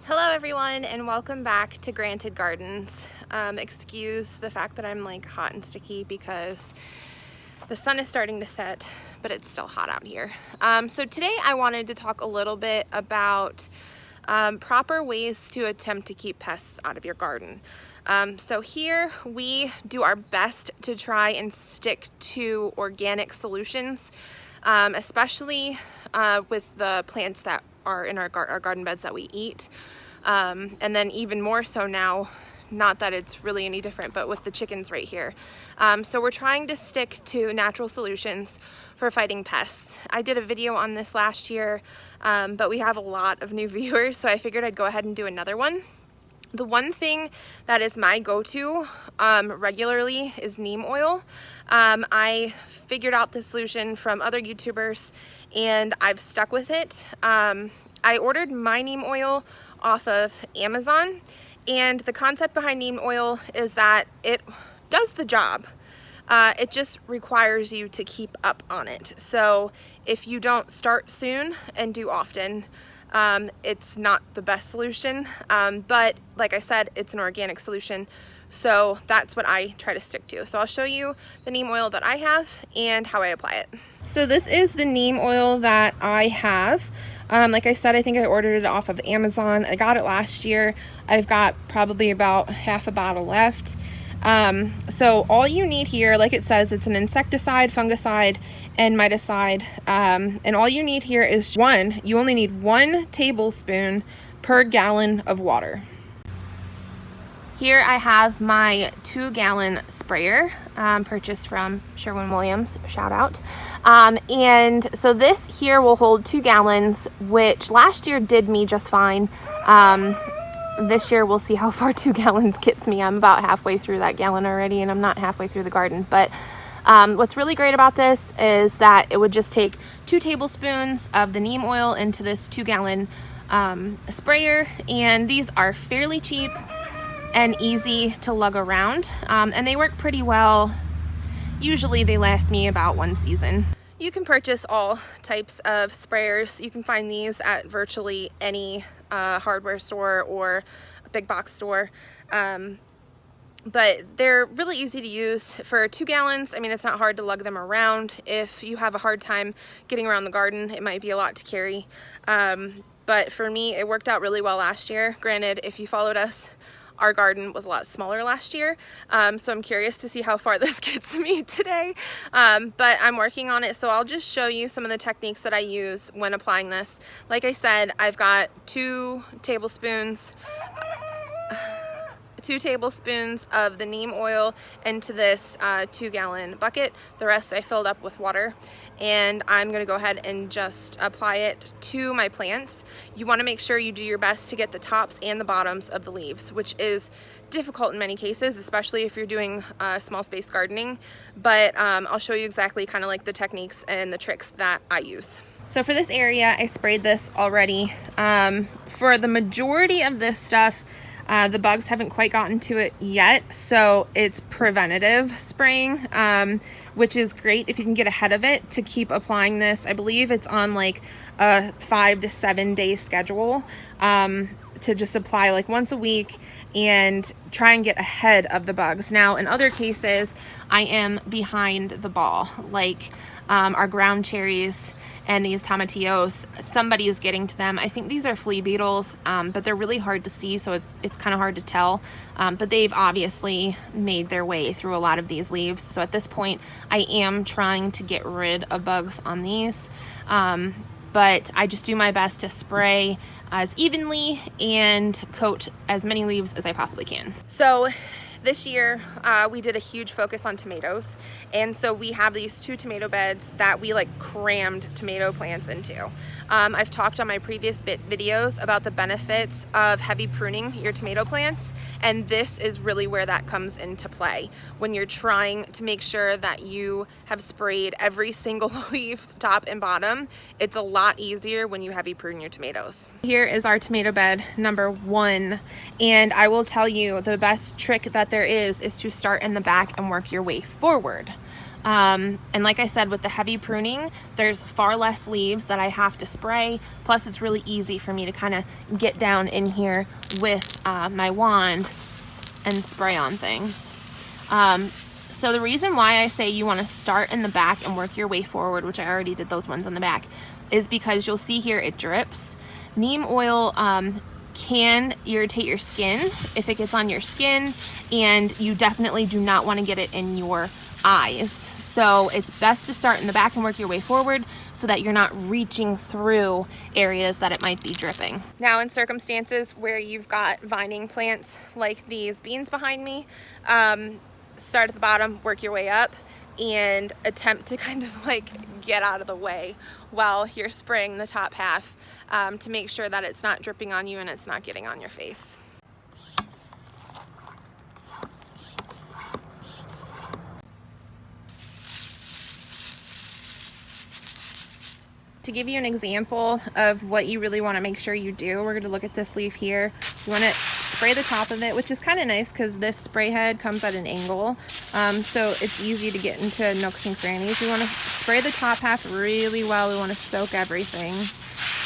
Hello everyone and welcome back to Granted Gardens. Excuse the fact that I'm like hot and sticky because the sun is starting to set, but it's still hot out here. So today I wanted to talk a little bit about proper ways to attempt to keep pests out of your garden. So here we do our best to try and stick to organic solutions, especially with the plants that are in our garden beds that we eat. And then even more so now, not that it's really any different, but with the chickens right here. So we're trying to stick to natural solutions for fighting pests. I did a video on this last year, but we have a lot of new viewers, so I figured I'd go ahead and do another one. The one thing that is my go-to regularly is neem oil. I figured out this solution from other YouTubers and I've stuck with it. I ordered my neem oil off of Amazon, and the concept behind neem oil is that it does the job. It just requires you to keep up on it. So if you don't start soon and do often, it's not the best solution, but like I said, it's an organic solution, so that's what I try to stick to. So I'll show you the neem oil that I have and how I apply it. So this is the neem oil that I have. Like I said, I think I ordered it off of Amazon. I got it last year. I've got probably about half a bottle left. So all you need here, like it says, it's an insecticide, fungicide, and miticide. And all you need here is you only need 1 tablespoon per gallon of water. Here I have my 2-gallon sprayer, purchased from Sherwin-Williams, shout out. And so this here will hold 2 gallons, which last year did me just fine. This year we'll see how far 2 gallons gets me. I'm about halfway through that gallon already, and I'm not halfway through the garden. But what's really great about this is that it would just take 2 tablespoons of the neem oil into this 2-gallon sprayer, and these are fairly cheap and easy to lug around, and they work pretty well. Usually they last me about 1 season. You can purchase all types of sprayers. You can find these at virtually any hardware store or a big box store, but they're really easy to use. For 2 gallons, I mean, it's not hard to lug them around. If you have a hard time getting around the garden, it might be a lot to carry, but for me it worked out really well last year. Granted, if you followed us, our garden was a lot smaller last year, so I'm curious to see how far this gets me today, but I'm working on it, so I'll just show you some of the techniques that I use when applying this. Like I said, I've got 2 tablespoons of the neem oil into this 2-gallon bucket. The rest I filled up with water, and I'm gonna go ahead and just apply it to my plants. You wanna make sure you do your best to get the tops and the bottoms of the leaves, which is difficult in many cases, especially if you're doing small space gardening, but I'll show you exactly kind of like the techniques and the tricks that I use. So for this area, I sprayed this already. For the majority of this stuff, the bugs haven't quite gotten to it yet, so it's preventative spraying, which is great if you can get ahead of it to keep applying this. I believe it's on like a 5 to 7 day schedule, to just apply like once a week and try and get ahead of the bugs. Now, in other cases, I am behind the ball, like our ground cherries and these tomatillos. Somebody is getting to them. I think these are flea beetles, but they're really hard to see, so it's kind of hard to tell, but they've obviously made their way through a lot of these leaves. So at this point I am trying to get rid of bugs on these, but I just do my best to spray as evenly and coat as many leaves as I possibly can. So this year, we did a huge focus on tomatoes, and so we have these 2 tomato beds that we like crammed tomato plants into. I've talked on my previous videos about the benefits of heavy pruning your tomato plants, and this is really where that comes into play. When you're trying to make sure that you have sprayed every single leaf, top and bottom, it's a lot easier when you heavy prune your tomatoes. Here is our tomato bed number 1, and I will tell you the best trick that there is to start in the back and work your way forward. And like I said, with the heavy pruning, there's far less leaves that I have to spray. Plus it's really easy for me to kind of get down in here with my wand and spray on things. So the reason why I say you want to start in the back and work your way forward, which I already did those ones on the back, is because you'll see here it drips. Neem oil can irritate your skin if it gets on your skin, and you definitely do not want to get it in your eyes. So it's best to start in the back and work your way forward so that you're not reaching through areas that it might be dripping. Now in circumstances where you've got vining plants like these beans behind me, start at the bottom, work your way up, and attempt to kind of like get out of the way while you're spraying the top half to make sure that it's not dripping on you and it's not getting on your face. To give you an example of what you really want to make sure you do, we're going to look at this leaf here. You want to spray the top of it, which is kind of nice because this spray head comes at an angle, so it's easy to get into nooks and crannies. We want to spray the top half really well. We want to soak everything.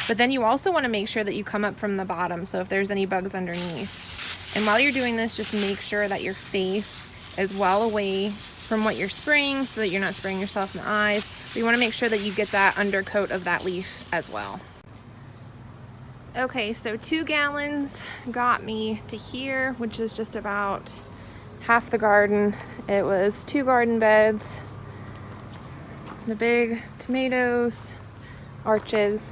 But then you also want to make sure that you come up from the bottom, so if there's any bugs underneath. And while you're doing this, just make sure that your face is well away from what you're spraying so that you're not spraying yourself in the eyes. But you want to make sure that you get that undercoat of that leaf as well. Okay, so 2 gallons got me to here, which is just about half the garden. It was 2 garden beds, the big tomatoes, arches,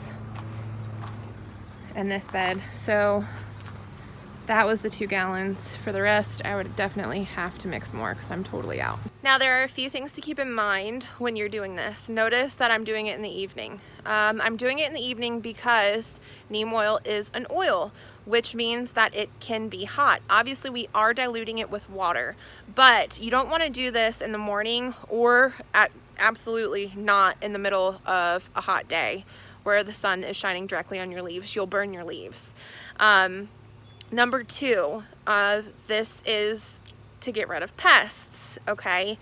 and this bed. So that was the 2 gallons. For the rest, I would definitely have to mix more because I'm totally out. Now there are a few things to keep in mind when you're doing this. Notice that I'm doing it in the evening. I'm doing it in the evening because neem oil is an oil, which means that it can be hot. Obviously we are diluting it with water, but you don't want to do this in the morning or absolutely not in the middle of a hot day where the sun is shining directly on your leaves. You'll burn your leaves. Number 2, this is to get rid of pests, okay?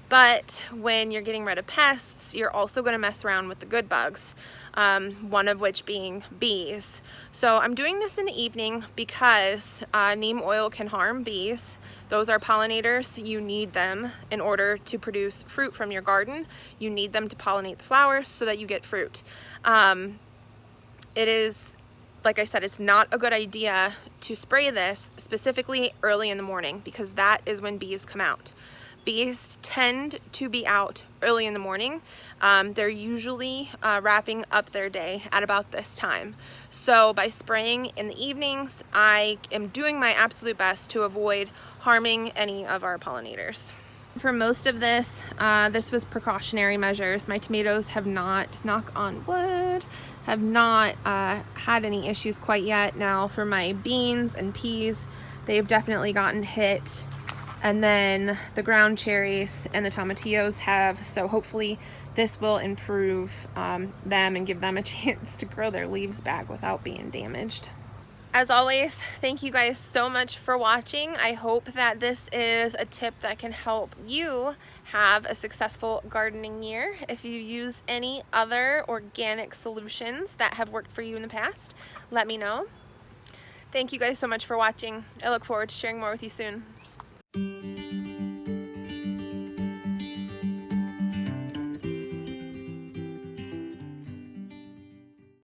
But when you're getting rid of pests, you're also going to mess around with the good bugs, one of which being bees. So I'm doing this in the evening because neem oil can harm bees. Those are pollinators. You need them in order to produce fruit from your garden. You need them to pollinate the flowers so that you get fruit. It is, like I said, it's not a good idea to spray this specifically early in the morning because that is when bees come out. Bees tend to be out early in the morning. They're usually wrapping up their day at about this time. So by spraying in the evenings, I am doing my absolute best to avoid harming any of our pollinators. For most of this, this was precautionary measures. My tomatoes have not, knock on wood, have not had any issues quite yet. Now for my beans and peas, they've definitely gotten hit. And then the ground cherries and the tomatillos have, so hopefully this will improve them and give them a chance to grow their leaves back without being damaged. As always, thank you guys so much for watching. I hope that this is a tip that can help you have a successful gardening year. If you use any other organic solutions that have worked for you in the past, let me know. Thank you guys so much for watching. I look forward to sharing more with you soon.